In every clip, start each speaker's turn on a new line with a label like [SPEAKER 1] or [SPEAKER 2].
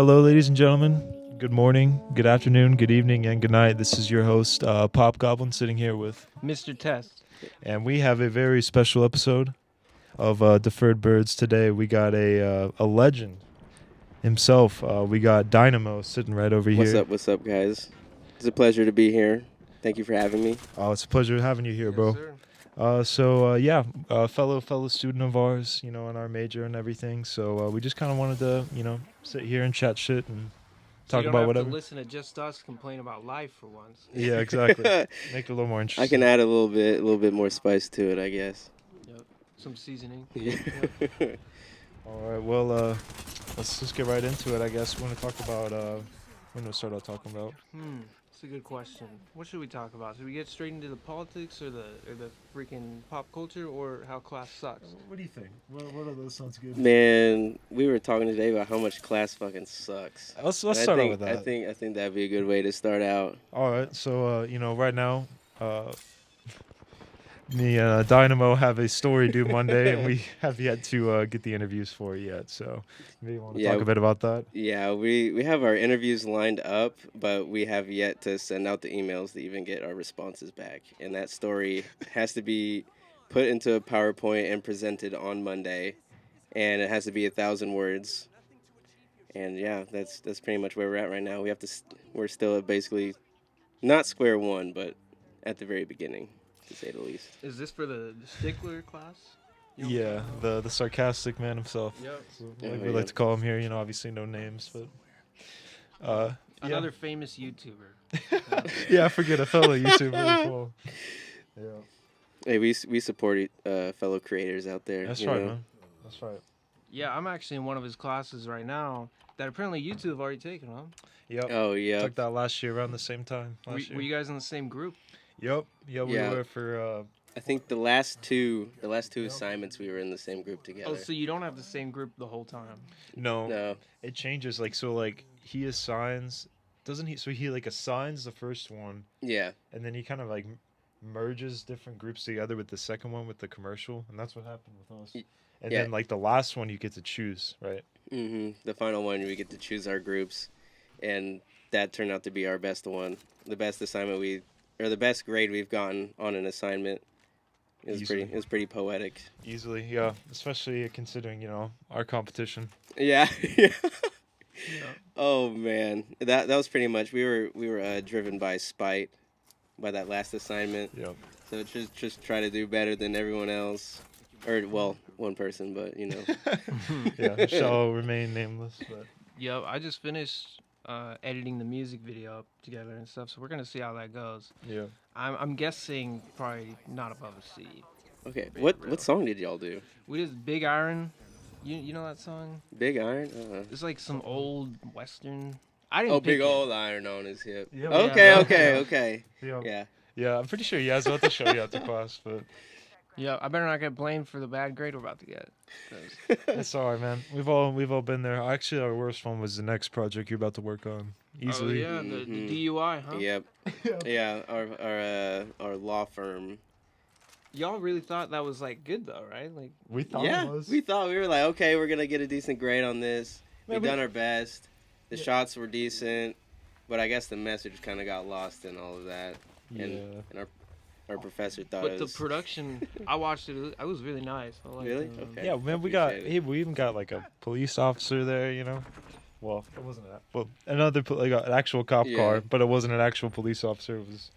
[SPEAKER 1] Hello, ladies and gentlemen. Good morning, good afternoon, good evening, and good night. This is your host, Pop Goblin, sitting here with,
[SPEAKER 2] Mr. Test.
[SPEAKER 1] and we have a very special episode of Deferred Birds today. We got a legend himself. We got Dynamo sitting right over
[SPEAKER 3] What's
[SPEAKER 1] here.
[SPEAKER 3] up? What's up, guys? It's a pleasure to be here. Thank you for having me.
[SPEAKER 1] Oh, it's a pleasure having you here, bro.
[SPEAKER 2] Sir.
[SPEAKER 1] Fellow student of ours, in our major and everything. So we just kind of wanted to, sit here and chat shit and
[SPEAKER 2] So
[SPEAKER 1] talk
[SPEAKER 2] you don't
[SPEAKER 1] about
[SPEAKER 2] have
[SPEAKER 1] whatever.
[SPEAKER 2] to listen to just us complain about life for once.
[SPEAKER 1] Yeah, exactly. Make it a little more
[SPEAKER 3] I
[SPEAKER 1] interesting.
[SPEAKER 3] can add a little bit more spice to it, I guess.
[SPEAKER 2] Yep. Some seasoning.
[SPEAKER 1] All right, well, let's just get right into it. I guess we're gonna talk about. We're gonna start out talking about.
[SPEAKER 2] That's a good question. What should we talk about? Should we get straight into the politics or the freaking pop culture or how class sucks?
[SPEAKER 1] What do you think? What of those sounds good?
[SPEAKER 3] Man, we were talking today about how much class fucking sucks.
[SPEAKER 1] Let's
[SPEAKER 3] And
[SPEAKER 1] start
[SPEAKER 3] I
[SPEAKER 1] out
[SPEAKER 3] think,
[SPEAKER 1] with that.
[SPEAKER 3] I think that'd be a good way to start out.
[SPEAKER 1] All right, so right now, me and Dynamo have a story due Monday, and we have yet to get the interviews for it yet. So maybe you want to
[SPEAKER 3] Yeah.
[SPEAKER 1] talk a bit about that.
[SPEAKER 3] Yeah, we have our interviews lined up, but we have yet to send out the emails to even get our responses back. And that story has to be put into a PowerPoint and presented on Monday, and it has to be 1,000 words. And yeah, that's pretty much where we're at right now. We're still at basically not square one, but at the very beginning, to say the least.
[SPEAKER 2] Is this for the stickler class?
[SPEAKER 1] Yeah, the sarcastic man himself.
[SPEAKER 2] Yep.
[SPEAKER 1] So,
[SPEAKER 3] Oh,
[SPEAKER 1] like we
[SPEAKER 3] yeah.
[SPEAKER 1] like to call him here. Obviously no names, but. Yeah.
[SPEAKER 2] Another famous YouTuber.
[SPEAKER 1] Yeah, I forget a fellow YouTuber as well. Yeah.
[SPEAKER 3] Hey, we support fellow creators out there.
[SPEAKER 1] That's
[SPEAKER 3] you
[SPEAKER 1] right,
[SPEAKER 3] know?
[SPEAKER 1] man. That's right.
[SPEAKER 2] Yeah, I'm actually in one of his classes right now that apparently you two have already taken, huh?
[SPEAKER 1] Yep.
[SPEAKER 3] Oh yeah.
[SPEAKER 1] Took that last year around the same time.
[SPEAKER 2] Were you guys in the same group?
[SPEAKER 1] Yep. Yeah, we
[SPEAKER 3] Yeah.
[SPEAKER 1] were for.
[SPEAKER 3] I think the last two assignments we were in the same group together.
[SPEAKER 2] Oh, so you don't have the same group the whole time?
[SPEAKER 1] No.
[SPEAKER 3] No.
[SPEAKER 1] It changes. Like he assigns. Doesn't he? So he assigns the first one,
[SPEAKER 3] Yeah.
[SPEAKER 1] and then he kind of merges different groups together with the second one with the commercial, and that's what happened with us. And
[SPEAKER 3] yeah.
[SPEAKER 1] then the last one you get to choose, right?
[SPEAKER 3] The final one we get to choose our groups, and that turned out to be our best one. The best assignment the best grade we've gotten on an assignment. It was pretty poetic.
[SPEAKER 1] Easily, yeah. Especially considering our competition.
[SPEAKER 3] Yeah.
[SPEAKER 2] Yeah.
[SPEAKER 3] Oh man, that was pretty much we were driven by spite by that last assignment.
[SPEAKER 1] Yep.
[SPEAKER 3] So just try to do better than everyone else, or well, one person, but
[SPEAKER 1] Yeah, shall remain nameless, but.
[SPEAKER 2] Yep, I just finished editing the music video up together and stuff, so we're gonna see how that goes.
[SPEAKER 1] Yeah.
[SPEAKER 2] I'm guessing probably not above a C.
[SPEAKER 3] Okay, what song did y'all do?
[SPEAKER 2] We did Big Iron. You know that song?
[SPEAKER 3] Big Iron?
[SPEAKER 2] It's like some old western. I didn't.
[SPEAKER 3] Oh,
[SPEAKER 2] pick
[SPEAKER 3] big
[SPEAKER 2] it.
[SPEAKER 3] old iron on his hip.
[SPEAKER 1] Yeah,
[SPEAKER 3] Okay.
[SPEAKER 1] Yeah.
[SPEAKER 3] Yeah.
[SPEAKER 1] Yeah, I'm pretty sure he has about to show you after class, but
[SPEAKER 2] Yeah, I better not get blamed for the bad grade we're about to get. 'cause-
[SPEAKER 1] it's all right, man. We've all been there. Actually, our worst one was the next project you're about to work on. Easily.
[SPEAKER 2] Oh yeah, the
[SPEAKER 3] Mhm.
[SPEAKER 2] DUI, huh?
[SPEAKER 3] Yep. Yeah, our law firm.
[SPEAKER 2] Y'all really thought that was like good though, right? Like,
[SPEAKER 1] We thought
[SPEAKER 3] Yeah,
[SPEAKER 1] it was.
[SPEAKER 3] we thought we were like, okay, we're gonna get a decent grade on this.
[SPEAKER 1] Man,
[SPEAKER 3] We've done our best. The shots were decent, but I guess the message kind of got lost in all of that.
[SPEAKER 1] Yeah.
[SPEAKER 3] And our professor thought
[SPEAKER 2] but
[SPEAKER 3] it
[SPEAKER 2] the
[SPEAKER 3] was
[SPEAKER 2] production, I watched it. It was really nice. I liked
[SPEAKER 3] Really?
[SPEAKER 2] it.
[SPEAKER 3] Okay.
[SPEAKER 1] Yeah, man, we
[SPEAKER 3] Appreciate it.
[SPEAKER 1] we even got a police officer there. Well, it wasn't that. Well, another an actual cop
[SPEAKER 3] Yeah.
[SPEAKER 1] car, but it wasn't an actual police officer. It was,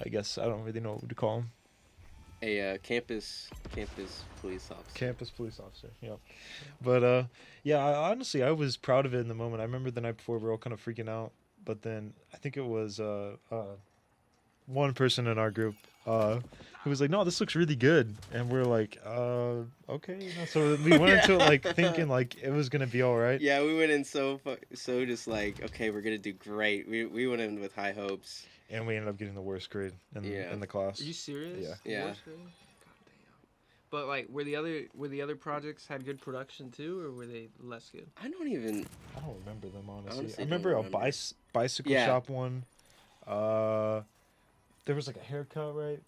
[SPEAKER 1] I guess I don't really know what to call him.
[SPEAKER 3] a campus police officer.
[SPEAKER 1] Campus police officer. Yeah. But honestly, I was proud of it in the moment. I remember the night before we were all kind of freaking out, but then I think it was one person in our group who was like, "No, this looks really good," and we're like, "Okay." So we went into it thinking it was gonna be all right.
[SPEAKER 3] Yeah, we went in so just like, okay, we're gonna do great. We went in with high hopes.
[SPEAKER 1] And we ended up getting the worst grade in the class.
[SPEAKER 2] Are you serious?
[SPEAKER 1] Yeah.
[SPEAKER 3] Yeah.
[SPEAKER 2] Worst grade? God damn. But were the other projects had good production too, or were they less good?
[SPEAKER 3] I don't even.
[SPEAKER 1] I don't remember them honestly.
[SPEAKER 3] Honestly,
[SPEAKER 1] I
[SPEAKER 3] don't
[SPEAKER 1] remember a
[SPEAKER 3] remember.
[SPEAKER 1] bicycle
[SPEAKER 3] Yeah.
[SPEAKER 1] shop one. There was a haircut, right?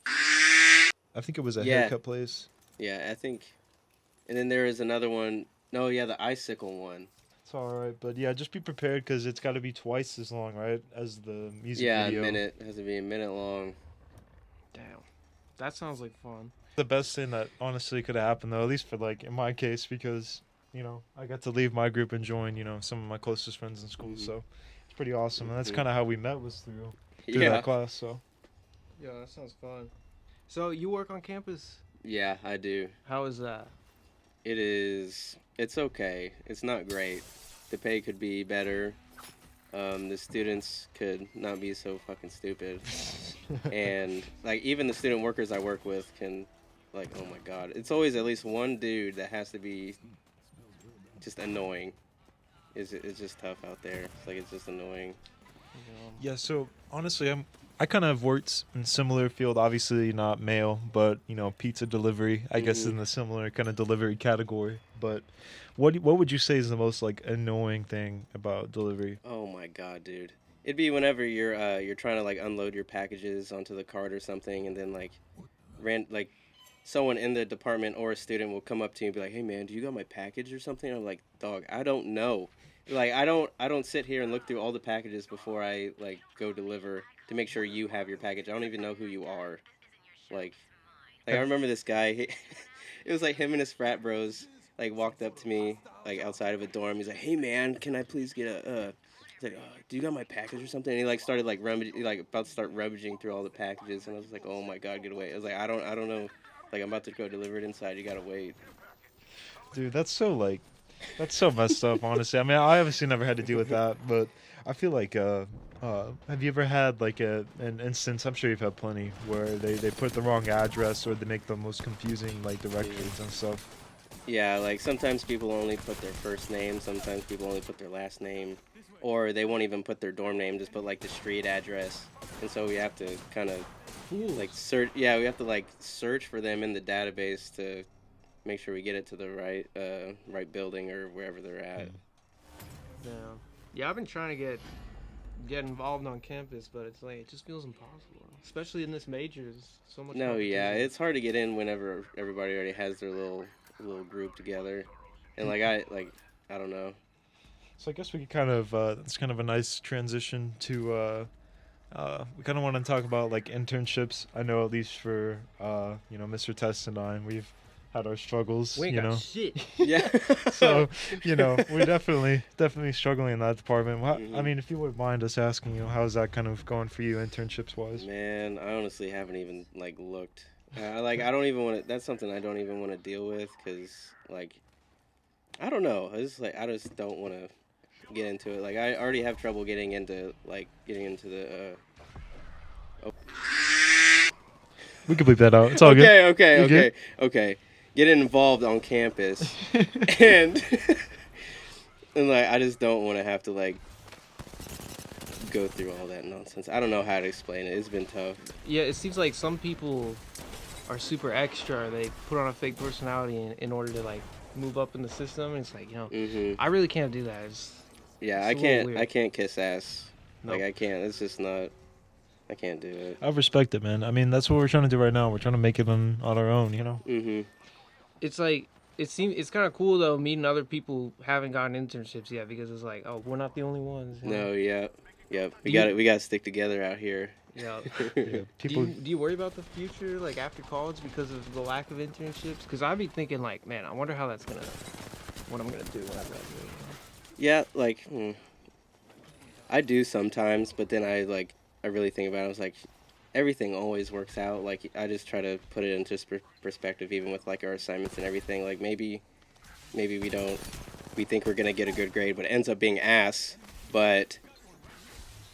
[SPEAKER 1] I think it was a
[SPEAKER 3] Yeah.
[SPEAKER 1] haircut place.
[SPEAKER 3] Yeah, I think. And then there is another one. No, yeah, the icicle one.
[SPEAKER 1] It's all right, but yeah, just be prepared because it's got to be twice as long, right, as the music
[SPEAKER 3] Yeah,
[SPEAKER 1] video.
[SPEAKER 3] a minute. It has to be a minute long.
[SPEAKER 2] Damn, that sounds like fun.
[SPEAKER 1] The best thing that honestly could have happened, though, at least for like in my case, because I got to leave my group and join some of my closest friends in school,
[SPEAKER 3] Mhm.
[SPEAKER 1] so it's pretty awesome, and that's
[SPEAKER 3] Mhm.
[SPEAKER 1] kind of how we met was through
[SPEAKER 3] Yeah.
[SPEAKER 1] that class. So
[SPEAKER 2] Yeah, that sounds fun. So you work on campus?
[SPEAKER 3] Yeah, I do.
[SPEAKER 2] How is that?
[SPEAKER 3] It is. It's okay. It's not great. The pay could be better. The students could not be so fucking stupid. And like even the student workers I work with can, like, oh my god, it's always at least one dude that has to be just annoying. It's just tough out there. It's like it's just annoying.
[SPEAKER 1] yeah, so honestly, I kind of worked in similar field, obviously not mail, but pizza delivery, I guess,
[SPEAKER 3] Mhm.
[SPEAKER 1] in the similar kind of delivery category. But what would you say is the most like annoying thing about delivery?
[SPEAKER 3] Oh my god, dude. It'd be whenever you're trying to like unload your packages onto the cart or something, and then like someone in the department or a student will come up to you and be like, "Hey man, do you got my package or something?" I'm like, "Dog, I don't know." Like I don't sit here and look through all the packages before I like go deliver to make sure you have your package. I don't even know who you are. Like I
[SPEAKER 1] Have-
[SPEAKER 3] remember this guy. It was like him and his frat bros like walked up to me like outside of a dorm. He's like, "Hey man, can I please get a?" He's like, "Do you got my package or something?" And he like started like rummaging, like about to start rummaging through all the packages. And I was like, "Oh my god, get away!" I was like, "I don't know. Like I'm about to go deliver it inside. You gotta wait."
[SPEAKER 1] Dude, that's so messed up, honestly. I mean, I obviously never had to deal with that, but I feel like have you ever had like an instance, I'm sure you've had plenty, where they put the wrong address or they make the most confusing like directions and stuff.
[SPEAKER 3] Yeah, like sometimes people only put their first name, sometimes people only put their last name, or they won't even put their dorm name, just put like the street address. And so we have to kind of
[SPEAKER 2] Fools.
[SPEAKER 3] like search, yeah, we have to like search for them in the database to make sure we get it to the right building or wherever they're at.
[SPEAKER 2] Yeah. Yeah, I've been trying to get involved on campus, but it's like it just feels impossible. Especially in this major, there's so much
[SPEAKER 3] No, yeah,
[SPEAKER 2] competition.
[SPEAKER 3] it's hard to get in whenever everybody already has their little group together. And I don't know.
[SPEAKER 1] So I guess we could kind of it's kind of a nice transition to we kind of want to talk about like internships. I know at least for Mr. Test and I, we've had our struggles.
[SPEAKER 2] We ain't got shit.
[SPEAKER 3] Yeah.
[SPEAKER 1] So we're definitely struggling in that department. I
[SPEAKER 3] Mhm.
[SPEAKER 1] mean, if you wouldn't mind us asking, how's that kind of going for you, internships wise?
[SPEAKER 3] Man, I honestly haven't even like looked. I don't even want to. That's something I don't even want to deal with because like I don't know. I just don't want to get into it. Like I already have trouble getting into the.
[SPEAKER 1] We can bleep that out. It's all good.
[SPEAKER 3] Okay,
[SPEAKER 1] You
[SPEAKER 3] okay,
[SPEAKER 1] good?
[SPEAKER 3] okay. Getting involved on campus and and like I just don't want to have to like go through all that nonsense. I don't know how to explain it. It's been tough.
[SPEAKER 2] Yeah, it seems like some people are super extra. They put on a fake personality in order to like move up in the system. And it's like
[SPEAKER 3] Mhm.
[SPEAKER 2] I really can't do that.
[SPEAKER 3] Yeah,
[SPEAKER 2] It's a little
[SPEAKER 3] I
[SPEAKER 2] weird.
[SPEAKER 3] can't kiss ass. Like
[SPEAKER 2] Nope.
[SPEAKER 3] I can't. It's just not. I can't do it.
[SPEAKER 1] I respect it, man. I mean, that's what we're trying to do right now. We're trying to make it on our own.
[SPEAKER 3] Mhm.
[SPEAKER 2] It's like it's kind of cool though meeting other people who haven't gotten internships yet because it's like we're not the only ones.
[SPEAKER 3] No. Yep. Yep. We
[SPEAKER 2] Do you-
[SPEAKER 3] got it. We got to stick together out here.
[SPEAKER 2] Yeah.
[SPEAKER 1] Yeah,
[SPEAKER 2] Do
[SPEAKER 1] people.
[SPEAKER 2] you worry about the future like after college because of the lack of internships? Because I'd be thinking like, man, I wonder how that's gonna what I'm gonna do when I graduate.
[SPEAKER 3] Yeah. Like. I do sometimes, but then I really think about it. I was like, everything always works out. Like I just try to put it into perspective, even with like our assignments and everything. Like maybe we think we're gonna get a good grade, but it ends up being ass. But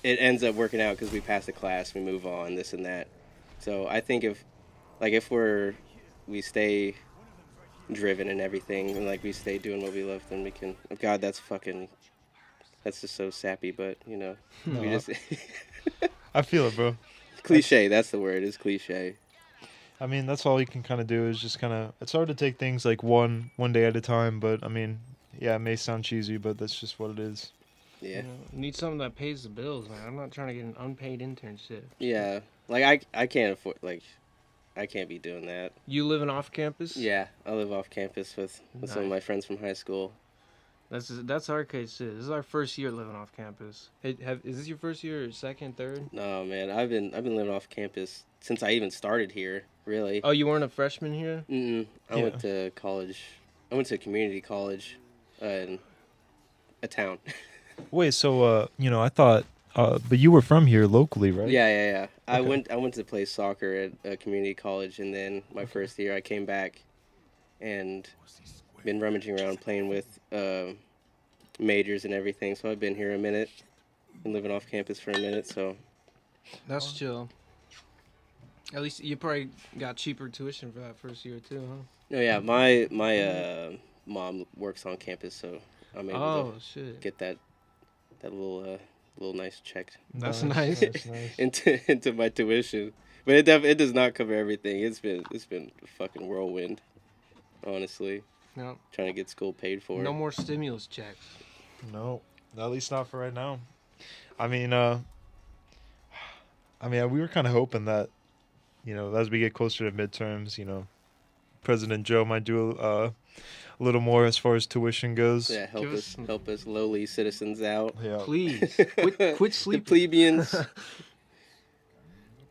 [SPEAKER 3] it ends up working out because we pass the class, we move on, this and that. So I think if we stay driven and everything, and like we stay doing what we love, then we can. Oh God, that's just so sappy, but
[SPEAKER 1] No,
[SPEAKER 3] we just
[SPEAKER 1] I feel it, bro.
[SPEAKER 3] cliche. That's the word. Is cliche.
[SPEAKER 1] I mean, that's all you can kind of do is just kind of. It's hard to take things like one day at a time, but I mean, yeah, it may sound cheesy, but that's just what it is.
[SPEAKER 3] Yeah.
[SPEAKER 2] Need something that pays the bills, man. I'm not trying to get an unpaid internship.
[SPEAKER 3] Yeah. Like I can't afford I can't be doing that.
[SPEAKER 2] You living off campus?
[SPEAKER 3] Yeah, I live off campus with some of
[SPEAKER 2] Nice.
[SPEAKER 3] my friends from high school.
[SPEAKER 2] That's our case too. This is our first year living off campus. Is this your first year or second, third?
[SPEAKER 3] No, man, I've been living off campus since I even started here. Really.
[SPEAKER 2] Oh, you weren't a freshman here?
[SPEAKER 3] I
[SPEAKER 1] Yeah.
[SPEAKER 3] went to college. I went to a community college in a town.
[SPEAKER 1] Wait, so I thought, but you were from here locally, right?
[SPEAKER 3] Yeah. I
[SPEAKER 1] Okay.
[SPEAKER 3] went to play soccer at a community college, and then my
[SPEAKER 1] Okay.
[SPEAKER 3] first year I came back and been rummaging around playing with majors and everything. So I've been here a minute, been living off campus for a minute. So
[SPEAKER 2] That's chill. At least you probably got cheaper tuition for that first year too, huh?
[SPEAKER 3] no, yeah, my mom works on campus, so I'm able
[SPEAKER 2] Oh
[SPEAKER 3] to
[SPEAKER 2] shit.
[SPEAKER 3] get that little nice check
[SPEAKER 2] That's nice.
[SPEAKER 1] nice.
[SPEAKER 3] into my tuition. But it does not cover everything. It's been a fucking whirlwind, honestly.
[SPEAKER 2] No,
[SPEAKER 3] Trying to get school paid for.
[SPEAKER 2] no more stimulus checks.
[SPEAKER 1] No, at least not for right now. I mean, we were kind of hoping that, as we get closer to midterms, President Joe might do a little more as far as tuition goes.
[SPEAKER 3] Yeah,
[SPEAKER 2] Give us some-
[SPEAKER 3] help us lowly citizens out.
[SPEAKER 1] Yeah.
[SPEAKER 2] Please quit
[SPEAKER 3] The
[SPEAKER 2] sleeping.
[SPEAKER 3] plebeians.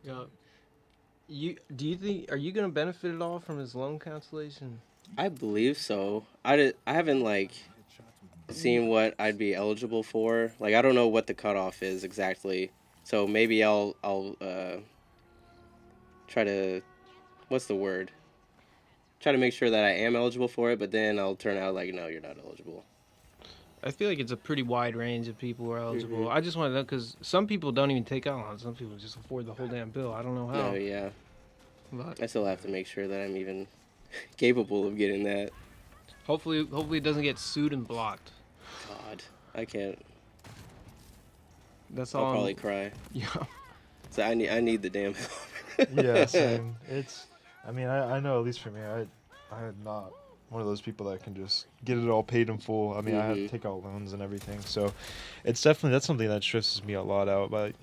[SPEAKER 2] Yeah. Do you think are you gonna benefit at all from his loan cancellation?
[SPEAKER 3] I believe so. I haven't like seen what I'd be eligible for. Like I don't know what the cutoff is exactly. So maybe I'll try to what's the word? Try to make sure that I am eligible for it, but then I'll turn out like no, you're not eligible.
[SPEAKER 2] I feel like it's a pretty wide range of people who are eligible.
[SPEAKER 3] Mhm.
[SPEAKER 2] I just want to know because some people don't even take out loans. Some people just afford the whole damn bill. I don't know how.
[SPEAKER 3] No, yeah.
[SPEAKER 2] But
[SPEAKER 3] I still have to make sure that I'm even capable of getting that.
[SPEAKER 2] hopefully it doesn't get sued and blocked.
[SPEAKER 3] God, I can't.
[SPEAKER 2] That's
[SPEAKER 3] I'll
[SPEAKER 2] all.
[SPEAKER 3] probably cry.
[SPEAKER 2] Yeah.
[SPEAKER 3] So I need the damn help.
[SPEAKER 1] Yeah, same. I know at least for me, I'm not one of those people that can just get it all paid in full. I have to
[SPEAKER 3] Mhm.
[SPEAKER 1] take out loans and everything. So that's something that stresses me a lot out. But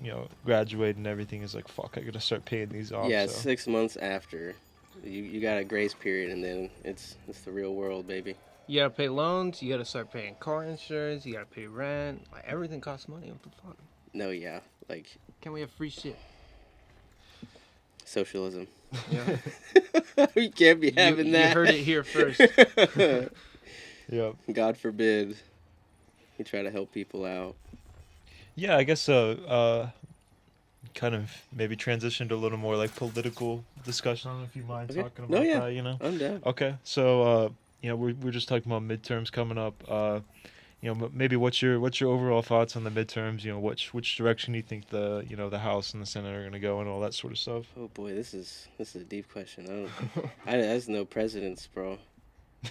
[SPEAKER 1] graduating and everything is like, fuck, I gotta start paying these off.
[SPEAKER 3] Yeah,
[SPEAKER 1] so.
[SPEAKER 3] 6 months after, you got a grace period, and then it's the real world, baby.
[SPEAKER 2] You gotta pay loans. You gotta start paying car insurance. You gotta pay rent. Like everything costs money. What the fuck?
[SPEAKER 3] No, yeah, like
[SPEAKER 2] Can't we have free shit?
[SPEAKER 3] socialism.
[SPEAKER 2] Yeah.
[SPEAKER 3] We can't be having
[SPEAKER 2] you
[SPEAKER 3] that.
[SPEAKER 2] heard it here first.
[SPEAKER 1] Yeah.
[SPEAKER 3] God forbid. We try to help people out.
[SPEAKER 1] Yeah, I guess kind of maybe transition to a little more like political discussion. I don't know if you mind
[SPEAKER 3] Okay.
[SPEAKER 1] talking
[SPEAKER 3] No,
[SPEAKER 1] about
[SPEAKER 3] yeah.
[SPEAKER 1] that,
[SPEAKER 3] I'm down.
[SPEAKER 1] Okay, so we're just talking about midterms coming up. Maybe what's your overall thoughts on the midterms? Which direction you think the House and the Senate are gonna go and all that sort of stuff.
[SPEAKER 3] Oh boy, this is a deep question. I there's no presidents, bro.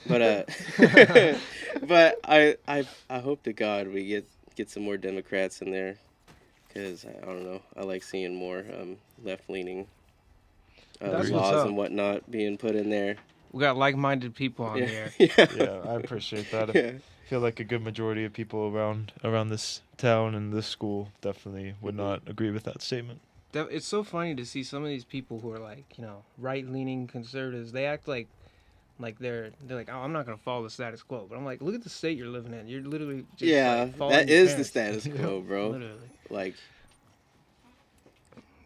[SPEAKER 3] But but I hope to God we get some more Democrats in there, because I don't know. I like seeing more left leaning
[SPEAKER 2] That's what's
[SPEAKER 3] laws
[SPEAKER 2] up.
[SPEAKER 3] and whatnot being put in there.
[SPEAKER 2] We got like-minded people on
[SPEAKER 3] Yeah.
[SPEAKER 2] there.
[SPEAKER 1] Yeah, I appreciate that.
[SPEAKER 3] Yeah.
[SPEAKER 1] I feel like a good majority of people around this town and this school definitely would not agree with that statement.
[SPEAKER 2] It's so funny to see some of these people who are like, right-leaning conservatives. They act like they're like, oh, I'm not gonna follow the status quo. But I'm like, look at the state you're living in. You're literally just
[SPEAKER 3] Yeah,
[SPEAKER 2] like, following
[SPEAKER 3] that
[SPEAKER 2] your
[SPEAKER 3] is the
[SPEAKER 2] parents.
[SPEAKER 3] status quo, bro.
[SPEAKER 2] Literally.
[SPEAKER 3] Like,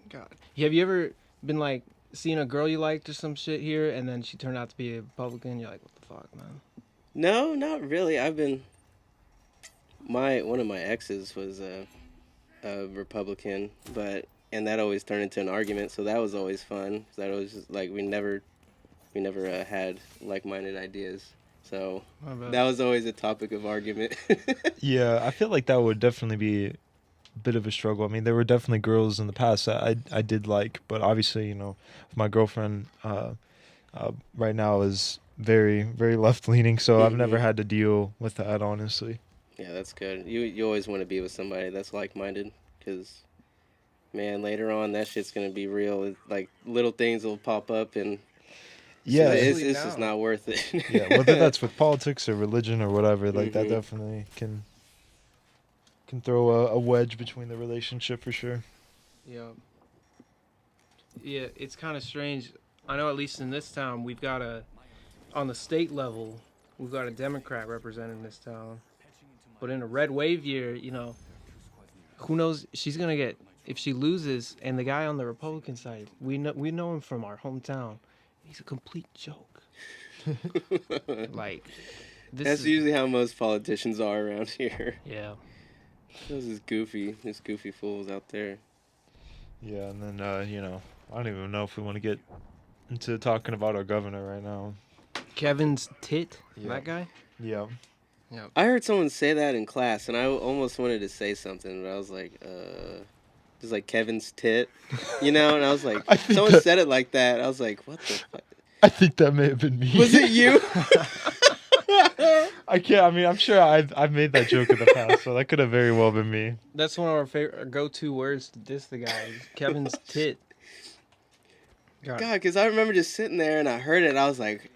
[SPEAKER 2] God. Have you ever been like seeing a girl you liked or some shit here, and then she turned out to be a Republican? You're like, what the fuck, man?
[SPEAKER 3] no, not really. I've been one of my exes was a Republican, and that always turned into an argument. So that was always fun. That was just like we never had like-minded ideas. So
[SPEAKER 2] My bad.
[SPEAKER 3] that was always a topic of argument.
[SPEAKER 1] Yeah, I feel like that would definitely be a bit of a struggle. I mean, there were definitely girls in the past that I did like, but obviously, my girlfriend right now is very, very left-leaning, so I've never
[SPEAKER 3] Mhm.
[SPEAKER 1] had to deal with that, honestly.
[SPEAKER 3] Yeah, that's good. You always want to be with somebody that's like-minded, because man, later on that shit's gonna be real. Like little things will pop up, and
[SPEAKER 1] Yeah,
[SPEAKER 3] it's
[SPEAKER 2] Especially
[SPEAKER 3] just
[SPEAKER 2] now.
[SPEAKER 3] not worth it.
[SPEAKER 1] yeah, whether that's with politics or religion or whatever, like that
[SPEAKER 3] Mhm.
[SPEAKER 1] definitely can throw a wedge between the relationship for sure.
[SPEAKER 2] Yeah. Yeah, it's kind of strange. I know at least in this town, on the state level, we've got a Democrat representing this town. But in a red wave year, who knows? She's gonna get if she loses, and the guy on the Republican side, we know him from our hometown. He's a complete joke. Like
[SPEAKER 3] That's usually how most politicians are around here.
[SPEAKER 2] Yeah.
[SPEAKER 3] Those is goofy fools out there.
[SPEAKER 1] Yeah, and then I don't even know if we want to get into talking about our governor right now.
[SPEAKER 2] Kevin's tit, that guy.
[SPEAKER 1] Yeah.
[SPEAKER 2] Yeah.
[SPEAKER 3] I heard someone say that in class, and I almost wanted to say something, but I was like, just like Kevin's tit, And I was like, someone said it like that. I was like, what the fuck?
[SPEAKER 1] I think that may have been me.
[SPEAKER 3] Was it you?
[SPEAKER 1] I can't. I mean, I'm sure I've made that joke in the past, so that could have very well been me.
[SPEAKER 2] That's one of our favorite go-to words to diss the guy. Kevin's tit.
[SPEAKER 3] God, because I remember just sitting there and I heard it. I was like,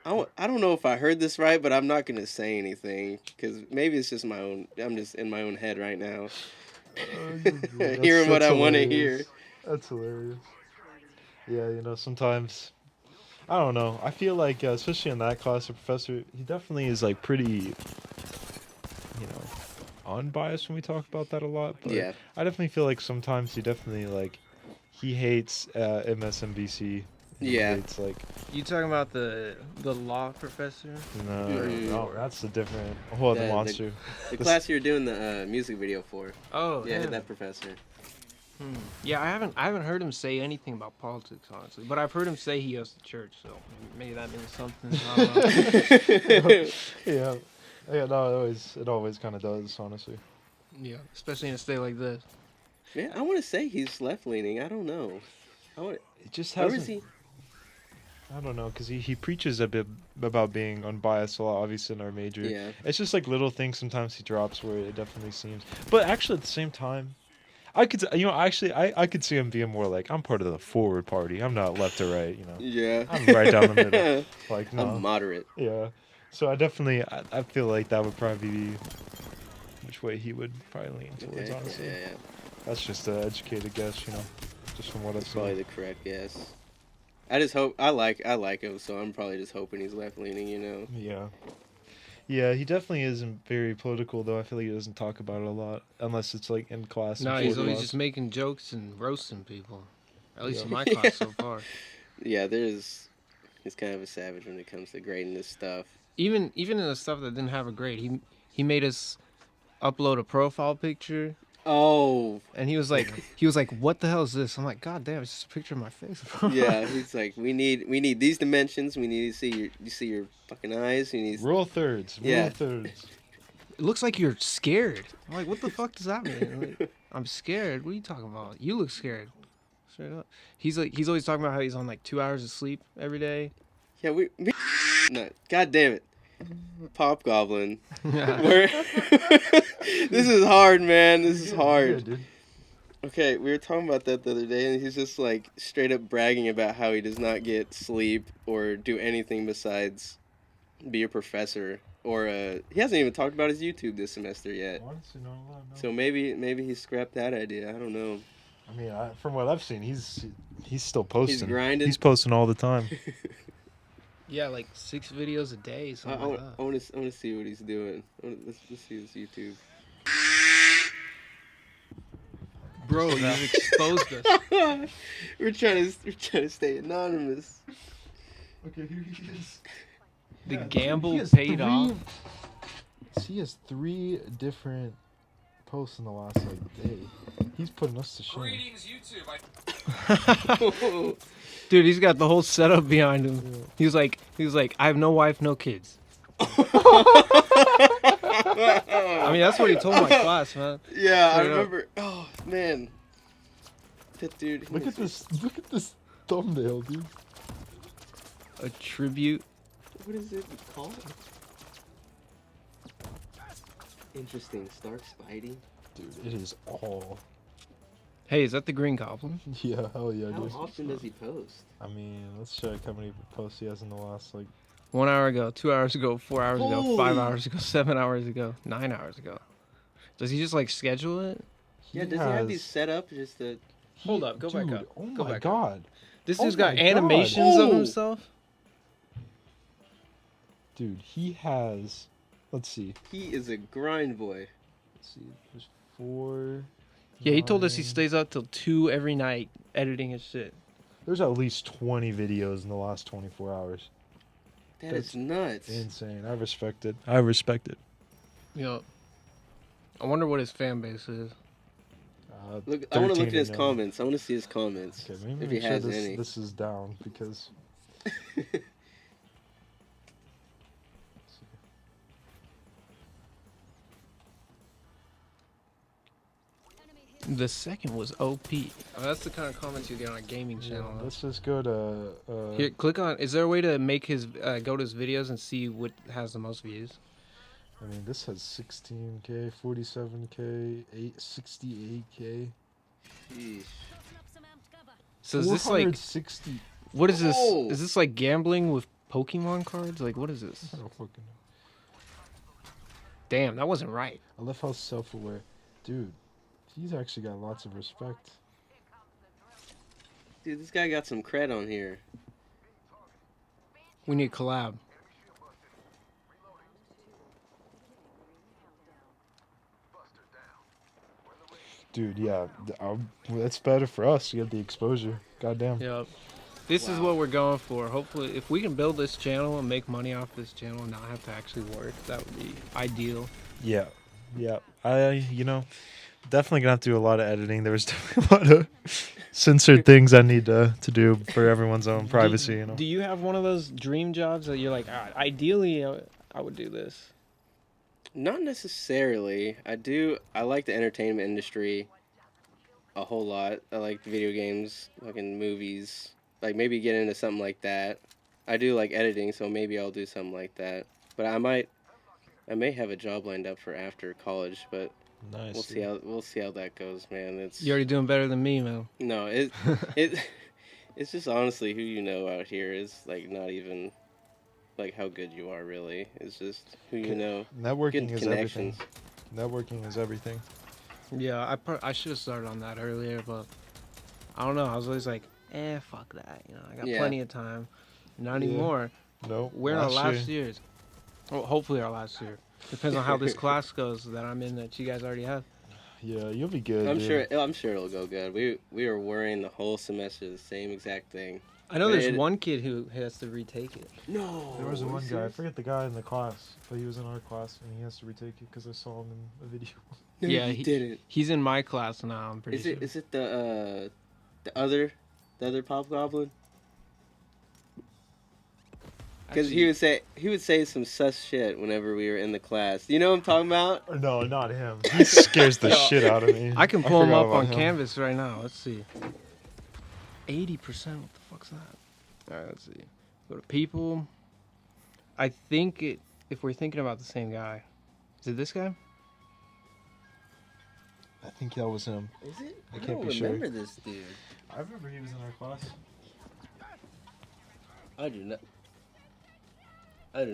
[SPEAKER 3] I don't know if I heard this right, but I'm not gonna say anything because maybe it's just my own. I'm just in my own head right now, hearing what I want to hear.
[SPEAKER 1] That's hilarious. Yeah, sometimes. I don't know. I feel like, especially in that class, the professor, he definitely is like pretty, unbiased when we talk about that a lot. But
[SPEAKER 3] yeah.
[SPEAKER 1] I definitely feel like sometimes he definitely he hates MSNBC.
[SPEAKER 3] Yeah.
[SPEAKER 1] It's like.
[SPEAKER 2] You talking about the law professor?
[SPEAKER 1] No, that's a different whole other monster.
[SPEAKER 3] The class you're doing the music video for.
[SPEAKER 2] Oh,
[SPEAKER 3] yeah, that professor.
[SPEAKER 2] Yeah, I haven't heard him say anything about politics, honestly. But I've heard him say he goes to church, so maybe that means something. I don't know.
[SPEAKER 1] Yeah. No, it always kind of does, honestly.
[SPEAKER 2] Yeah, especially in a state like this.
[SPEAKER 3] Yeah, I want to say he's left leaning. I don't know.
[SPEAKER 1] It just hasn't.
[SPEAKER 3] Where is he?
[SPEAKER 1] I don't know, because he preaches a bit about being unbiased a lot, obviously, in our major.
[SPEAKER 3] Yeah.
[SPEAKER 1] It's just like little things sometimes he drops where it definitely seems. But actually, at the same time, I could, I could see him being more like, I'm part of the forward party. I'm not left or right,
[SPEAKER 3] Yeah.
[SPEAKER 1] I'm right down the middle. Like, no.
[SPEAKER 3] I'm moderate.
[SPEAKER 1] Yeah. So I feel like that would probably be which way he would probably lean towards, honestly.
[SPEAKER 3] Yeah.
[SPEAKER 1] That's just an educated guess, just from what I've seen.
[SPEAKER 3] Probably the correct guess. I just hope I like him, so I'm probably just hoping he's left leaning,
[SPEAKER 1] Yeah. Yeah, he definitely isn't very political, though. I feel like he doesn't talk about it a lot, unless it's like in class.
[SPEAKER 2] No, he's always just making jokes and roasting people. At least in my class so far.
[SPEAKER 3] Yeah, he's kind of a savage when it comes to grading this stuff.
[SPEAKER 2] Even in the stuff that didn't have a grade, he made us upload a profile picture.
[SPEAKER 3] Oh.
[SPEAKER 2] And he was like, what the hell is this? I'm like, God damn, it's just a picture of my face.
[SPEAKER 3] Yeah, he's like, we need these dimensions. We need to see your fucking eyes.
[SPEAKER 1] Rule thirds. Rule thirds.
[SPEAKER 2] It looks like you're scared. I'm like, what the fuck does that mean? Like, I'm scared. What are you talking about? You look scared. Straight up. He's always talking about how he's on like 2 hours of sleep every day.
[SPEAKER 3] Yeah, no, God damn it. Pop Goblin. This is hard, man. This is hard.
[SPEAKER 1] Yeah, dude.
[SPEAKER 3] Okay, we were talking about that the other day, and he's just like straight up bragging about how he does not get sleep or do anything besides be a professor. Or he hasn't even talked about his YouTube this semester yet.
[SPEAKER 1] Honestly, no.
[SPEAKER 3] So maybe he scrapped that idea. I don't know.
[SPEAKER 1] I mean, from what I've seen, he's still posting.
[SPEAKER 3] He's grinding.
[SPEAKER 1] He's posting all the time.
[SPEAKER 2] Yeah, like 6 videos a day, something like that.
[SPEAKER 3] I want to see what he's doing. Let's see his YouTube.
[SPEAKER 2] Bro, you've exposed us.
[SPEAKER 3] We're trying to stay anonymous.
[SPEAKER 1] Okay, here he is.
[SPEAKER 2] The gamble paid off.
[SPEAKER 1] He has 3 different posts in the last day. He's putting us to shame.
[SPEAKER 4] Greetings, YouTube.
[SPEAKER 2] Dude, he's got the whole setup behind him. Yeah. He was like, I have no wife, no kids. I mean, that's what he told my class, man.
[SPEAKER 3] Yeah, I remember. Oh man, that dude.
[SPEAKER 1] Look at this thumbnail, dude.
[SPEAKER 2] A tribute.
[SPEAKER 3] What is it called? Interesting. Stark Spidey.
[SPEAKER 1] Dude, it is all.
[SPEAKER 2] Hey, is that the Green Goblin?
[SPEAKER 1] Yeah, hell yeah, dude.
[SPEAKER 3] How often does he post?
[SPEAKER 1] I mean, let's check how many posts he has in the last,
[SPEAKER 2] 1 hour ago, 2 hours ago, 4 hours ago, 5 hours ago, 7 hours ago, 9 hours ago. Does he just schedule it?
[SPEAKER 3] Yeah, does he have these set up just to...
[SPEAKER 2] Hold up, go back up.
[SPEAKER 1] Oh
[SPEAKER 2] go
[SPEAKER 1] my
[SPEAKER 2] back
[SPEAKER 1] god.
[SPEAKER 2] Up. This
[SPEAKER 1] Oh
[SPEAKER 2] dude's got
[SPEAKER 1] my
[SPEAKER 2] animations
[SPEAKER 1] God.
[SPEAKER 2] of himself.
[SPEAKER 1] Dude, he has Let's see.
[SPEAKER 3] He is a grind boy.
[SPEAKER 1] Let's see. There's 4.
[SPEAKER 2] Yeah, he told us he
[SPEAKER 1] 9.
[SPEAKER 2] stays up till 2 every night editing his shit.
[SPEAKER 1] There's at least 20 videos in the last 24 hours.
[SPEAKER 3] That's nuts.
[SPEAKER 1] Insane. I respect it. I respect it.
[SPEAKER 2] Yo, I wonder what his fan base is.
[SPEAKER 3] Look, I want to look
[SPEAKER 1] 13
[SPEAKER 3] at his
[SPEAKER 1] million.
[SPEAKER 3] comments. I want to see his comments.
[SPEAKER 1] Okay, maybe
[SPEAKER 3] If he
[SPEAKER 1] make sure
[SPEAKER 3] has any.
[SPEAKER 1] this is down because.
[SPEAKER 2] The second was OP. Oh, that's the kind of comments you get on a gaming channel.
[SPEAKER 1] Yeah, let's just go to.
[SPEAKER 2] Here, click on. Is there a way to make his go to his videos and see what has the most views?
[SPEAKER 1] I mean, this has 16K, 47K, 68K.
[SPEAKER 3] Sheesh.
[SPEAKER 2] So is this like
[SPEAKER 1] 460.
[SPEAKER 2] what is this?
[SPEAKER 3] Whoa.
[SPEAKER 2] Is this like gambling with Pokemon cards? Like what is this?
[SPEAKER 1] I don't fucking know.
[SPEAKER 2] Damn, that wasn't right.
[SPEAKER 1] I love how self-aware, dude. He's actually got lots of respect.
[SPEAKER 3] Dude, this guy got some cred on here.
[SPEAKER 2] We need collab.
[SPEAKER 1] Dude, yeah, that's better for us. You get the exposure. Goddamn.
[SPEAKER 2] Yep. This is what we're going for. Hopefully, if we can build this channel and make money off this channel and not have to actually work, that would be ideal.
[SPEAKER 1] Yeah, yeah. Definitely gonna have to do a lot of editing. There was definitely a lot of censored things I need to do for everyone's own privacy. You know.
[SPEAKER 2] Do you have one of those dream jobs that you're like, ideally, I would do this?
[SPEAKER 3] Not necessarily. I like the entertainment industry a whole lot. I like video games, fucking movies. Like maybe get into something like that. I do like editing, so maybe I'll do something like that. But I may have a job lined up for after college, but
[SPEAKER 1] Nice.
[SPEAKER 3] we'll see how that goes, man.
[SPEAKER 2] You're already doing better than me, man.
[SPEAKER 3] No, it's just honestly who you know out here is like not even like how good you are really. It's just who you know.
[SPEAKER 1] Networking
[SPEAKER 3] Good
[SPEAKER 1] is everything.
[SPEAKER 3] connections.
[SPEAKER 1] Networking is everything.
[SPEAKER 2] Yeah, I should have started on that earlier, but I don't know. I was always like, fuck that. You know, I got
[SPEAKER 3] Yeah.
[SPEAKER 2] plenty of time. Not
[SPEAKER 1] Yeah.
[SPEAKER 2] anymore.
[SPEAKER 1] No.
[SPEAKER 2] We're in our last years. Well, hopefully our last year. Depends on how this class goes that I'm in that you guys already have.
[SPEAKER 1] Yeah, you'll be good.
[SPEAKER 3] I'm
[SPEAKER 1] dude.
[SPEAKER 3] sure it'll go good. We were worrying the whole semester the same exact thing.
[SPEAKER 2] I know
[SPEAKER 3] But
[SPEAKER 2] there's
[SPEAKER 3] it-
[SPEAKER 2] one kid who has to retake it.
[SPEAKER 3] No.
[SPEAKER 1] There was
[SPEAKER 3] are you
[SPEAKER 1] one guy. I
[SPEAKER 3] serious?
[SPEAKER 1] forget the guy in the class, but he was in our class and he has to retake it because I saw him in a video.
[SPEAKER 3] No,
[SPEAKER 2] Yeah,
[SPEAKER 3] he didn't.
[SPEAKER 2] He's in my class now, I'm pretty sure.
[SPEAKER 3] Is it the other pop goblin? Because he would say some sus shit whenever we were in the class. You know what I'm talking about?
[SPEAKER 1] No, not him. He scares the shit out of me.
[SPEAKER 2] I can pull him
[SPEAKER 1] forgot
[SPEAKER 2] up
[SPEAKER 1] about
[SPEAKER 2] on
[SPEAKER 1] him.
[SPEAKER 2] Canvas right now. Let's see. 80%. What the fuck's that? All right, let's see. Go to people. I think if we're thinking about the same guy, is it this guy?
[SPEAKER 1] I think that was him.
[SPEAKER 3] Is it?
[SPEAKER 1] I
[SPEAKER 3] I
[SPEAKER 1] can't
[SPEAKER 3] don't
[SPEAKER 1] be sure.
[SPEAKER 3] remember this dude.
[SPEAKER 1] I remember he was in our class.
[SPEAKER 3] I do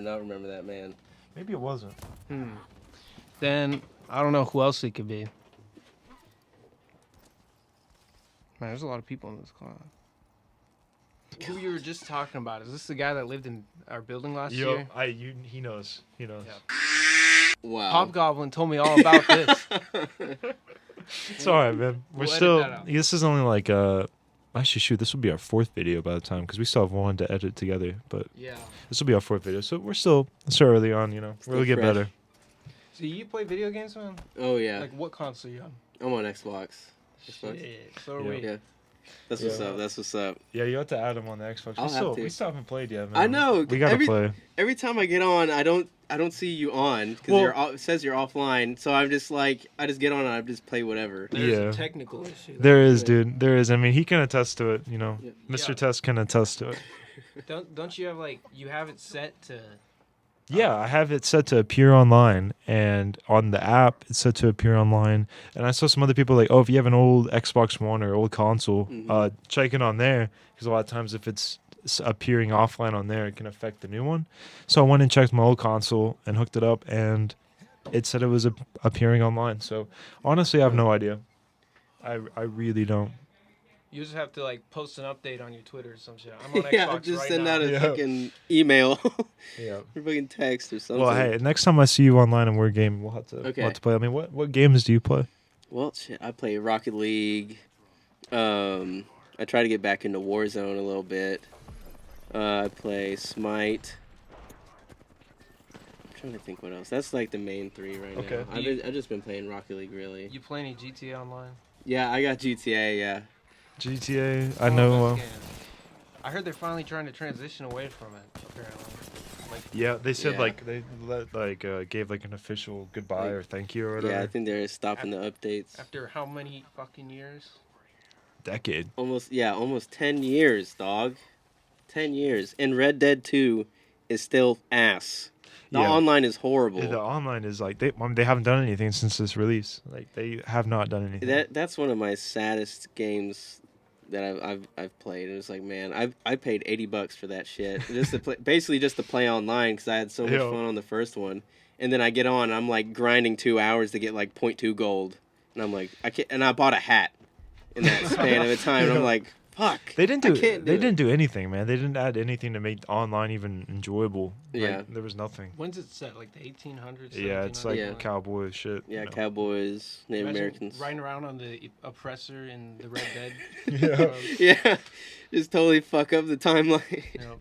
[SPEAKER 3] not remember that man.
[SPEAKER 1] Maybe it wasn't.
[SPEAKER 2] Then I don't know who else it could be. Man, there's a lot of people in this class. Who you were just talking about? Is this the guy that lived in our building last year?
[SPEAKER 1] He knows. He knows.
[SPEAKER 2] Yeah.
[SPEAKER 3] Wow.
[SPEAKER 2] Hobgoblin told me all about this.
[SPEAKER 1] It's all right, man. We're
[SPEAKER 2] We'll edit
[SPEAKER 1] still.
[SPEAKER 2] that out.
[SPEAKER 1] This is only like Actually, shoot, this will be our 4th video by the time because we still have one to edit together. But
[SPEAKER 2] Yeah.
[SPEAKER 1] this will be our 4th video, so we're still early on. You know,
[SPEAKER 3] Still
[SPEAKER 1] we'll get
[SPEAKER 3] fresh.
[SPEAKER 1] better.
[SPEAKER 2] So you play video games, man?
[SPEAKER 3] Oh yeah,
[SPEAKER 2] Like what console you on?
[SPEAKER 3] I'm on Xbox. Xbox.
[SPEAKER 2] Shit, so are
[SPEAKER 1] Yeah.
[SPEAKER 2] we.
[SPEAKER 3] Yeah. That's what's
[SPEAKER 1] Yeah.
[SPEAKER 3] up. That's what's up.
[SPEAKER 1] Yeah, you have to add him on the Xbox.
[SPEAKER 3] I'll have to.
[SPEAKER 1] We still haven't played yet, man.
[SPEAKER 3] I know.
[SPEAKER 1] We gotta play.
[SPEAKER 3] Every time I get on, I don't see you on because
[SPEAKER 1] Well-
[SPEAKER 3] it says you're offline. So I'm just like, I just get on and I just play whatever.
[SPEAKER 2] There's
[SPEAKER 1] Yeah.
[SPEAKER 2] a technical issue.
[SPEAKER 1] There is,
[SPEAKER 3] Yeah.
[SPEAKER 1] dude. There is. I mean, he can attest to it. You know,
[SPEAKER 3] Yeah.
[SPEAKER 1] Mr.
[SPEAKER 2] Yeah.
[SPEAKER 1] Test can attest to it.
[SPEAKER 2] Don't you have like you have it set to?
[SPEAKER 1] Yeah, I have it set to appear online, and on the app, it's set to appear online. And I saw some other people like, oh, if you have an old Xbox One or old console,
[SPEAKER 3] Mhm.
[SPEAKER 1] check it on there because a lot of times if it's appearing offline on there, it can affect the new one. So I went and checked my old console and hooked it up, and it said it was appearing online. So honestly, I have no idea. I really don't.
[SPEAKER 2] You just have to like post an update on your Twitter or some shit. I'm on
[SPEAKER 3] Yeah,
[SPEAKER 2] Xbox
[SPEAKER 3] just
[SPEAKER 2] right
[SPEAKER 3] send
[SPEAKER 2] now.
[SPEAKER 3] out a
[SPEAKER 1] Yeah.
[SPEAKER 3] fucking email
[SPEAKER 1] Yeah.
[SPEAKER 3] or fucking text or something.
[SPEAKER 1] Well, hey, next time I see you online and we're gaming, we'll have to
[SPEAKER 3] Okay.
[SPEAKER 1] play. I mean, what games do you play?
[SPEAKER 3] Well, shit, I play Rocket League. I try to get back into Warzone a little bit. I play Smite. I'm trying to think what else. That's like the main three right
[SPEAKER 1] Okay.
[SPEAKER 3] now. I've just been playing Rocket League, really.
[SPEAKER 2] You play any GTA Online?
[SPEAKER 3] Yeah, I got GTA, yeah.
[SPEAKER 1] GTA. I
[SPEAKER 2] All
[SPEAKER 1] know.
[SPEAKER 2] those games. I heard they're finally trying to transition away from it. Apparently. Like,
[SPEAKER 1] Yeah, they said
[SPEAKER 3] Yeah.
[SPEAKER 1] like they gave like an official goodbye
[SPEAKER 3] Like,
[SPEAKER 1] or thank you or whatever.
[SPEAKER 3] Yeah, I think they're stopping the updates.
[SPEAKER 2] after how many fucking years?
[SPEAKER 1] Decade.
[SPEAKER 3] Almost 10 years, dog. 10 years. And Red Dead 2 is still ass. The
[SPEAKER 1] Yeah.
[SPEAKER 3] online is horrible.
[SPEAKER 1] The online is like they haven't done anything since this release. Like they have not done anything.
[SPEAKER 3] That's one of my saddest games that I've played. And it's like, man, I paid $80 for that shit just to play, basically just to play online because I had so much
[SPEAKER 1] Yo.
[SPEAKER 3] fun on the first one. And then I get on, and I'm like grinding 2 hours to get like 0.2 gold, and I'm like, I can't. And I bought a hat in that span of a time, and I'm like, fuck.
[SPEAKER 1] They didn't
[SPEAKER 3] I
[SPEAKER 1] do
[SPEAKER 3] can't
[SPEAKER 1] they
[SPEAKER 3] do it.
[SPEAKER 1] didn't do anything, man. They didn't add anything to make online even enjoyable. Like,
[SPEAKER 3] Yeah.
[SPEAKER 1] there was nothing.
[SPEAKER 2] When's it set? Like the 1800s?
[SPEAKER 1] Yeah, it's like
[SPEAKER 2] 1700s?
[SPEAKER 3] Yeah.
[SPEAKER 1] cowboy shit.
[SPEAKER 3] Yeah,
[SPEAKER 1] you know?
[SPEAKER 3] Cowboys, Native
[SPEAKER 2] Imagine
[SPEAKER 3] Americans.
[SPEAKER 2] riding around on the oppressor in the Red Dead.
[SPEAKER 1] Yeah.
[SPEAKER 3] Yeah, just totally fuck up the timeline.
[SPEAKER 2] You know,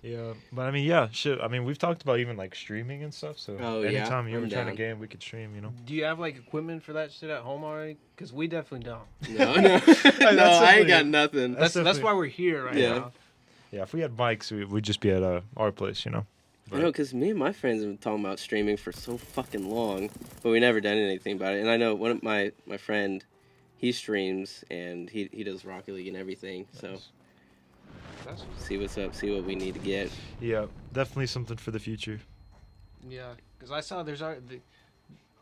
[SPEAKER 1] Yeah, but I mean, yeah, shit. I mean, we've talked about even like streaming and stuff. So
[SPEAKER 3] Oh, yeah,
[SPEAKER 1] anytime you
[SPEAKER 3] I'm
[SPEAKER 1] were trying to
[SPEAKER 3] down.
[SPEAKER 1] game, we could stream. You know.
[SPEAKER 2] do you have like equipment for that shit at home already? Because we definitely don't.
[SPEAKER 3] No, no, no, I
[SPEAKER 1] definitely-
[SPEAKER 3] ain't got nothing.
[SPEAKER 1] That's
[SPEAKER 2] That's
[SPEAKER 1] definitely-
[SPEAKER 2] why we're here right
[SPEAKER 3] Yeah.
[SPEAKER 2] now.
[SPEAKER 1] Yeah, if we had mics, we'd just be at our place. You know.
[SPEAKER 3] I know, because me and my friends have been talking about streaming for so fucking long, but we never done anything about it. And I know one of my friend, he streams, and he does Rocket League and everything. So
[SPEAKER 2] That's
[SPEAKER 3] see what's up, see what we need to get.
[SPEAKER 1] Yeah, definitely something for the future.
[SPEAKER 2] yeah. Because I saw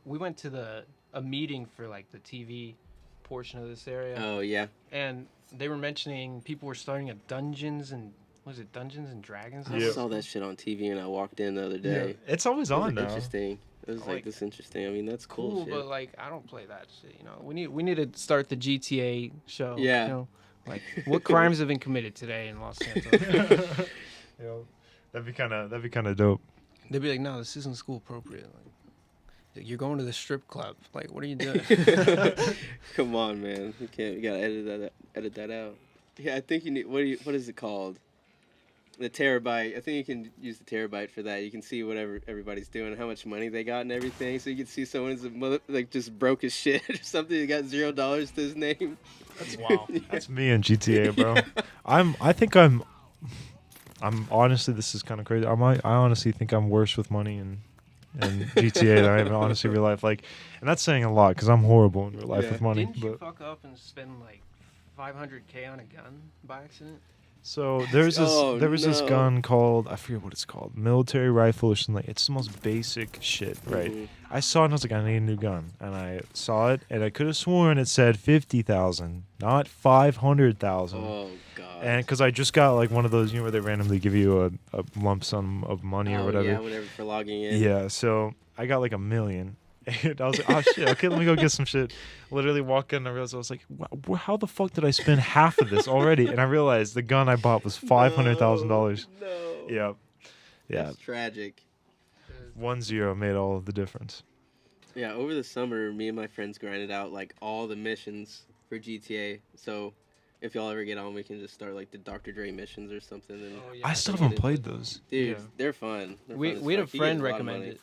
[SPEAKER 2] we went to a meeting for like the TV portion of this area,
[SPEAKER 3] Oh yeah,
[SPEAKER 2] and they were mentioning people were starting at Dungeons and Dungeons and Dragons?
[SPEAKER 3] I
[SPEAKER 1] Yeah.
[SPEAKER 3] saw that shit on TV, and I walked in the other day.
[SPEAKER 1] It's always
[SPEAKER 3] It was
[SPEAKER 1] on now.
[SPEAKER 3] interesting. It was like
[SPEAKER 2] Like,
[SPEAKER 3] this interesting. I mean, that's cool.
[SPEAKER 2] Cool,
[SPEAKER 3] shit.
[SPEAKER 2] but like I don't play that shit. You know, we need to start the GTA show.
[SPEAKER 3] Yeah.
[SPEAKER 2] You know, like what crimes have been committed today in Los Santos?
[SPEAKER 1] Yeah, that'd be kind of dope.
[SPEAKER 2] They'd be like, no, this isn't school appropriate. Like, you're going to the strip club. Like, what are you doing?
[SPEAKER 3] Come on, man. You gotta edit that out. Yeah, I think you need. What is it called? The terabyte. I think you can use the terabyte for that. You can see whatever everybody's doing, how much money they got, and everything. So you can see someone's like just broke as shit or something. He got $0 to his name.
[SPEAKER 2] Wow.
[SPEAKER 1] That's me in GTA, bro. I think I'm honestly, this is kind of crazy. I honestly think I'm worse with money in GTA than I am in honestly real life. Like, and that's saying a lot because I'm horrible in real life
[SPEAKER 3] Yeah.
[SPEAKER 1] with money.
[SPEAKER 2] Didn't you
[SPEAKER 1] But
[SPEAKER 2] fuck up and spend like $500K on a gun by accident?
[SPEAKER 1] so there was this
[SPEAKER 3] no.
[SPEAKER 1] gun called, I forget what it's called, military rifle or something. Like, it's the most basic shit, right?
[SPEAKER 3] Mhm.
[SPEAKER 1] I saw it and I was like, I need a new gun, and I saw it and I could have sworn it said 50,000, not 500,000.
[SPEAKER 3] Oh god.
[SPEAKER 1] And because I just got like one of those, you know, where they randomly give you a lump sum of money or whatever.
[SPEAKER 3] Yeah, whatever for logging in.
[SPEAKER 1] Yeah, so I got like $1 million. And I was like, oh shit, okay, let me go get some shit. Literally walk in and I realized, I was like, how the fuck did I spend half of this already? And I realized the gun I bought was $500,000.
[SPEAKER 3] No.
[SPEAKER 1] Yeah. Yeah.
[SPEAKER 3] That's tragic.
[SPEAKER 1] 1-0 made all of the difference.
[SPEAKER 3] Yeah, over the summer, me and my friends grinded out like all the missions for GTA. So if y'all ever get on, we can just start like the Dr. Dre missions or something. And
[SPEAKER 2] Oh,
[SPEAKER 1] I still
[SPEAKER 3] I
[SPEAKER 1] haven't
[SPEAKER 3] did.
[SPEAKER 1] played those.
[SPEAKER 3] dude,
[SPEAKER 2] Yeah.
[SPEAKER 3] they're fun. They're
[SPEAKER 2] We
[SPEAKER 3] fun as
[SPEAKER 2] had a
[SPEAKER 3] fuck. He
[SPEAKER 2] friend
[SPEAKER 3] gets lot of
[SPEAKER 2] recommend
[SPEAKER 3] money.
[SPEAKER 2] it.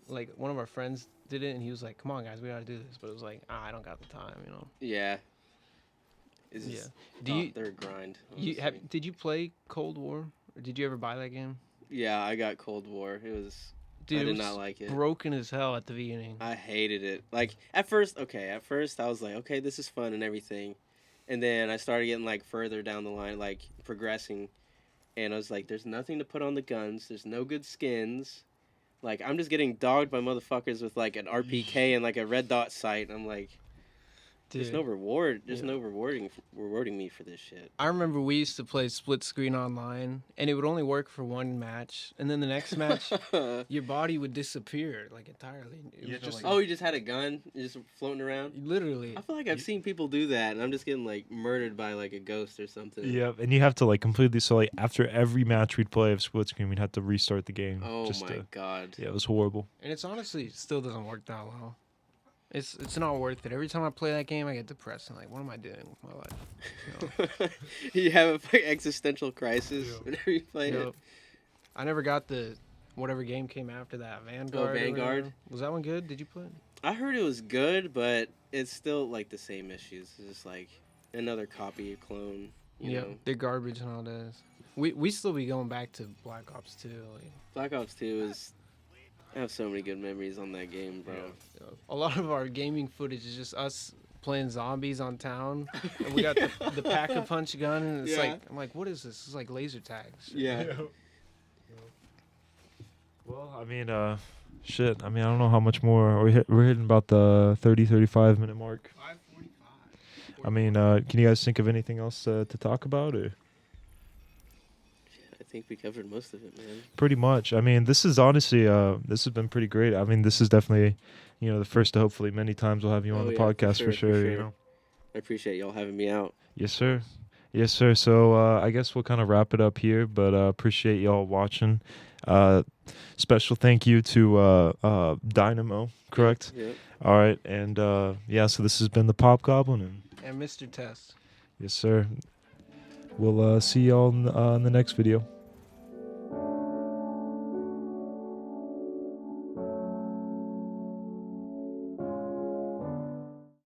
[SPEAKER 2] Like one of our friends did it, and he was like, "Come on, guys, we gotta do this." But it was like, I don't got the time, you know.
[SPEAKER 3] Yeah. It's
[SPEAKER 2] Yeah.
[SPEAKER 3] just,
[SPEAKER 2] Do
[SPEAKER 3] they're a grind.
[SPEAKER 2] you
[SPEAKER 3] honestly.
[SPEAKER 2] did you play Cold War? Or did you ever buy that game?
[SPEAKER 3] Yeah, I got Cold War. It was.
[SPEAKER 2] Dude,
[SPEAKER 3] I
[SPEAKER 2] it
[SPEAKER 3] did
[SPEAKER 2] was
[SPEAKER 3] not like it.
[SPEAKER 2] broken as hell at the beginning.
[SPEAKER 3] I hated it. Like at first I was like, okay, this is fun and everything, and then I started getting like further down the line, like progressing, and I was like, there's nothing to put on the guns. There's no good skins. Like I'm just getting dogged by motherfuckers with like an RPK and like a red dot sight. I'm like, There's
[SPEAKER 2] Dude,
[SPEAKER 3] no reward. There's
[SPEAKER 2] Yeah.
[SPEAKER 3] no rewarding me for this shit.
[SPEAKER 2] I remember we used to play split screen online, and it would only work for one match, and then the next match, your body would disappear like entirely. It
[SPEAKER 1] Yeah,
[SPEAKER 2] was
[SPEAKER 1] just
[SPEAKER 3] Oh, you just had a gun just floating around?
[SPEAKER 2] literally.
[SPEAKER 3] I feel like I've seen people do that, and I'm just getting like murdered by like a ghost or something.
[SPEAKER 1] Yep, and you have to like completely. So like after every match we'd play of split screen, we'd have to restart the game.
[SPEAKER 3] Oh
[SPEAKER 1] just
[SPEAKER 3] my
[SPEAKER 1] to,
[SPEAKER 3] god.
[SPEAKER 1] Yeah, it was horrible.
[SPEAKER 2] And it's honestly still doesn't work that well. It's not worth it. Every time I play that game, I get depressed. I'm like, what am I doing with my life? You know?
[SPEAKER 3] You have a fucking existential crisis whenever you play
[SPEAKER 2] Yep.
[SPEAKER 3] it.
[SPEAKER 2] I never got the whatever game came after that. Vanguard. or
[SPEAKER 3] Vanguard?
[SPEAKER 2] whatever. Was that one good? Did you play it?
[SPEAKER 3] I heard it was good, but it's still like the same issues. It's just like another copy or clone. You know,
[SPEAKER 2] They're garbage nowadays. We still be going back to Black Ops 2. Like,
[SPEAKER 3] Black Ops 2 is. I have so many good memories on that game, bro.
[SPEAKER 2] a lot of our gaming footage is just us playing zombies on town, and we got the pack-a-punch gun, and it's
[SPEAKER 3] Yeah.
[SPEAKER 2] like I'm like, what is this? It's like laser tag. Shit.
[SPEAKER 3] Yeah.
[SPEAKER 1] Well, I mean, shit. I mean, I don't know how much more. We're hitting about the 30-35 minute mark.
[SPEAKER 2] 5:45.
[SPEAKER 1] I mean, can you guys think of anything else to talk about? Or
[SPEAKER 3] I think we covered most of it, man.
[SPEAKER 1] pretty much. I mean, this is honestly, this has been pretty great. I mean, this is definitely, the first to hopefully many times we'll have you on
[SPEAKER 3] Oh,
[SPEAKER 1] the
[SPEAKER 3] yeah,
[SPEAKER 1] podcast for sure. You know.
[SPEAKER 3] I appreciate y'all having me out.
[SPEAKER 1] Yes, sir. Yes, sir. So I guess we'll kind of wrap it up here, but appreciate y'all watching. Special thank you to Dynamo, correct?
[SPEAKER 3] Yeah.
[SPEAKER 1] All right, and yeah, so this has been the Pop Goblin, and
[SPEAKER 2] And Mr. Test.
[SPEAKER 1] yes, sir. We'll see y'all in the next video.